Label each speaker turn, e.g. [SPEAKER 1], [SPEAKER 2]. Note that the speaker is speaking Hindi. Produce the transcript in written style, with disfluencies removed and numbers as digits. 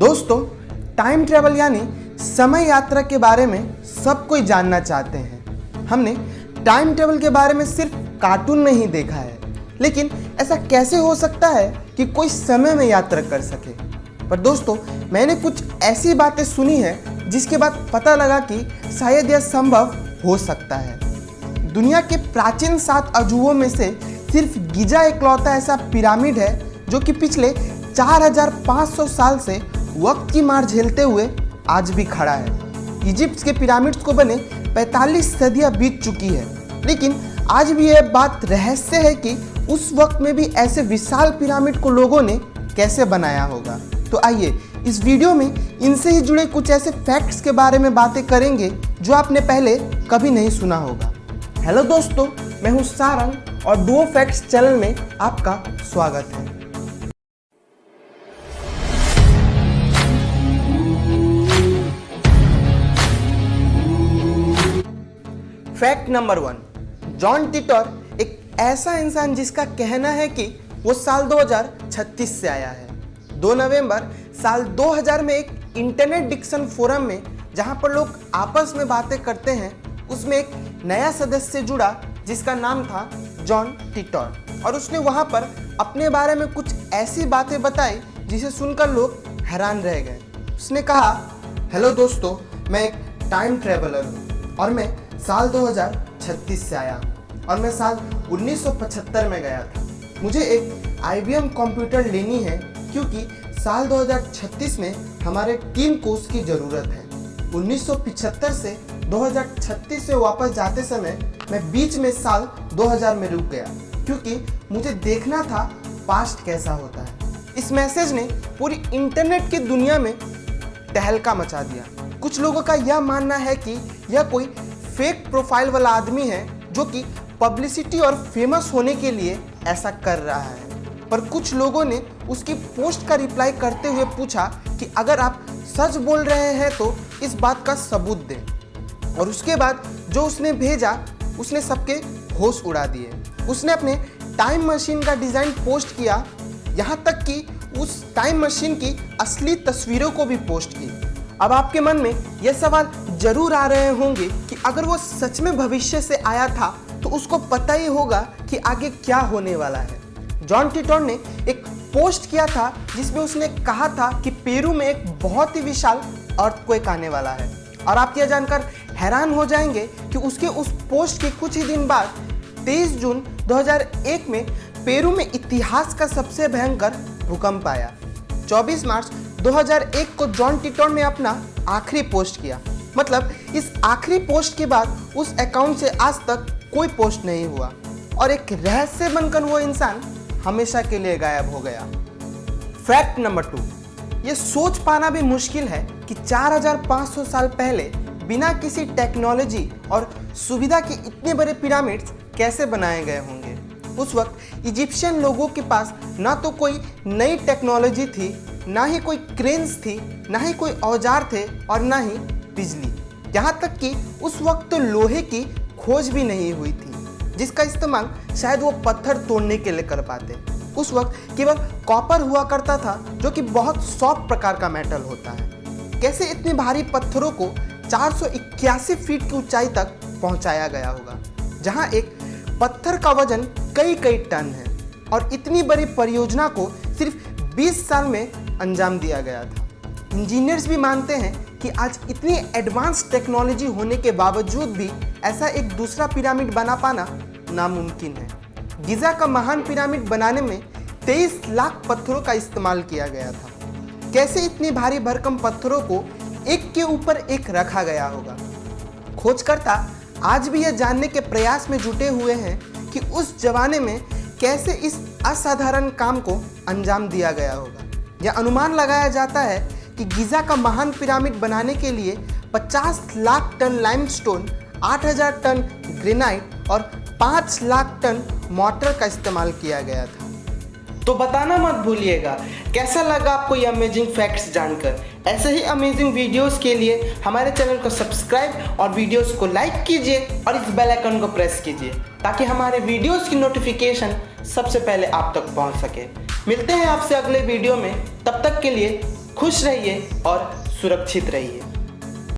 [SPEAKER 1] दोस्तों, टाइम ट्रैवल यानी समय यात्रा के बारे में सब कोई जानना चाहते हैं। हमने टाइम ट्रैवल के बारे में सिर्फ कार्टून में ही देखा है, लेकिन ऐसा कैसे हो सकता है कि कोई समय में यात्रा कर सके। पर दोस्तों, मैंने कुछ ऐसी बातें सुनी है जिसके बाद पता लगा कि शायद यह संभव हो सकता है। दुनिया के प्राचीन 7 अजूबों में से सिर्फ गिजा इकलौता ऐसा पिरामिड है जो कि पिछले 4500 साल से वक्त की मार झेलते हुए आज भी खड़ा है। इजिप्ट के पिरामिड्स को बने 45 सदियां बीत चुकी है, लेकिन आज भी यह बात रहस्य है कि उस वक्त में भी ऐसे विशाल पिरामिड को लोगों ने कैसे बनाया होगा। तो आइए इस वीडियो में इनसे ही जुड़े कुछ ऐसे फैक्ट्स के बारे में बातें करेंगे जो आपने पहले कभी नहीं सुना होगा। हेलो दोस्तों, मैं हूं सारंग और डुओ फैक्ट्स चैनल में आपका स्वागत है। फैक्ट नंबर 1, जॉन टिटर एक ऐसा इंसान जिसका कहना है कि वो साल 2036 से आया है। 2 नवंबर साल 2000 में एक इंटरनेट डिस्कशन फोरम में जहां पर लोग आपस में बातें करते हैं, उसमें एक नया सदस्य जुड़ा जिसका नाम था जॉन टिटर, और उसने वहां पर अपने बारे में कुछ ऐसी बातें बताई जिसे सुनकर लोग हैरान रह गए। उसने कहा, हेलो दोस्तों, मैं एक टाइम ट्रैवलर हूँ और मैं साल 2036 से आया और मैं साल 1975 में गया था। मुझे एक IBM कंप्यूटर लेनी है क्योंकि साल 2036 में हमारे टीम को उसकी ज़रूरत है। 1975 से 2036 से वापस जाते समय मैं बीच में साल 2000 में रुक गया क्योंकि मुझे देखना था पास्ट कैसा होता है। इस मैसेज ने पूरी इंटरनेट की दुनिया में तहलका मचा दिया। कुछ लोगों का यह मानना है कि यह कोई फेक प्रोफाइल वाला आदमी है जो कि पब्लिसिटी और फेमस होने के लिए ऐसा कर रहा है। पर कुछ लोगों ने उसकी पोस्ट का रिप्लाई करते हुए पूछा कि अगर आप सच बोल रहे हैं तो इस बात का सबूत दें। और उसके बाद जो उसने भेजा, उसने सबके होश उड़ा दिए। उसने अपने टाइम मशीन का डिज़ाइन पोस्ट किया, यहाँ तक कि उस टाइम मशीन की असली तस्वीरों को भी पोस्ट की। अब आपके मन में यह सवाल जरूर आ रहे होंगे कि अगर वो सच में भविष्य से आया था तो उसको पता ही होगा कि आगे क्या होने वाला है। जॉन टिटर ने एक पोस्ट किया था जिसमें उसने कहा था कि पेरू में एक बहुत ही विशाल अर्थक्वेक आने वाला है, और आप यह जानकर हैरान हो जाएंगे कि उसके उस पोस्ट के कुछ ही दिन बाद 23 जून 2001 में पेरू में इतिहास का सबसे भयंकर भूकंप आया। 24 मार्च 2001 को जॉन टिटर ने अपना आखिरी पोस्ट किया। मतलब इस आखिरी पोस्ट के बाद उस अकाउंट से आज तक कोई पोस्ट नहीं हुआ और एक रहस्य बनकर वो इंसान हमेशा के लिए गायब हो गया। फैक्ट नंबर 2, ये सोच पाना भी मुश्किल है कि 4500 साल पहले बिना किसी टेक्नोलॉजी और सुविधा के इतने बड़े पिरामिड्स कैसे बनाए गए होंगे। उस वक्त इजिप्शियन लोगों के पास ना तो कोई नई टेक्नोलॉजी थी, ना ही कोई क्रेन्स थी, ना ही कोई औजार थे और ना ही बिजली। यहाँ तक कि उस वक्त तो लोहे की खोज भी नहीं हुई थी जिसका इस्तेमाल शायद वो पत्थर तोड़ने के लिए कर पाते। उस वक्त केवल कॉपर हुआ करता था जो कि बहुत सॉफ्ट प्रकार का मेटल होता है। कैसे इतने भारी पत्थरों को 481 फीट की ऊंचाई तक पहुंचाया गया होगा, जहां एक पत्थर का वजन कई टन है, और इतनी बड़ी परियोजना को सिर्फ 20 साल में अंजाम दिया गया था। इंजीनियर्स भी मानते हैं कि आज इतनी एडवांस टेक्नोलॉजी होने के बावजूद भी ऐसा एक दूसरा पिरामिड बना पाना नामुमकिन है। गिजा का महान पिरामिड बनाने में 23 लाख पत्थरों का इस्तेमाल किया गया था। कैसे इतनी भारी भरकम पत्थरों को एक के ऊपर एक रखा गया होगा। खोजकर्ता आज भी यह जानने के प्रयास में जुटे हुए हैं कि उस जमाने में कैसे इस असाधारण काम को अंजाम दिया गया होगा। यह अनुमान लगाया जाता है कि गिजा का महान पिरामिड बनाने के लिए 50 lakh ton limestone, 8000 ton granite और 5 लाख टन मोर्टार का इस्तेमाल किया गया था। तो बताना मत भूलिएगा कैसा लगा आपको ये अमेजिंग फैक्ट्स जानकर। ऐसे ही अमेजिंग वीडियोस के लिए हमारे चैनल को सब्सक्राइब और वीडियोस को लाइक कीजिए और इस बेल आइकन को प्रेस कीजिए ताकि हमारे वीडियोस की नोटिफिकेशन सबसे पहले आप तक पहुंच सके। मिलते हैं आपसे अगले वीडियो में, तब तक के लिए खुश रहिए और सुरक्षित रहिए।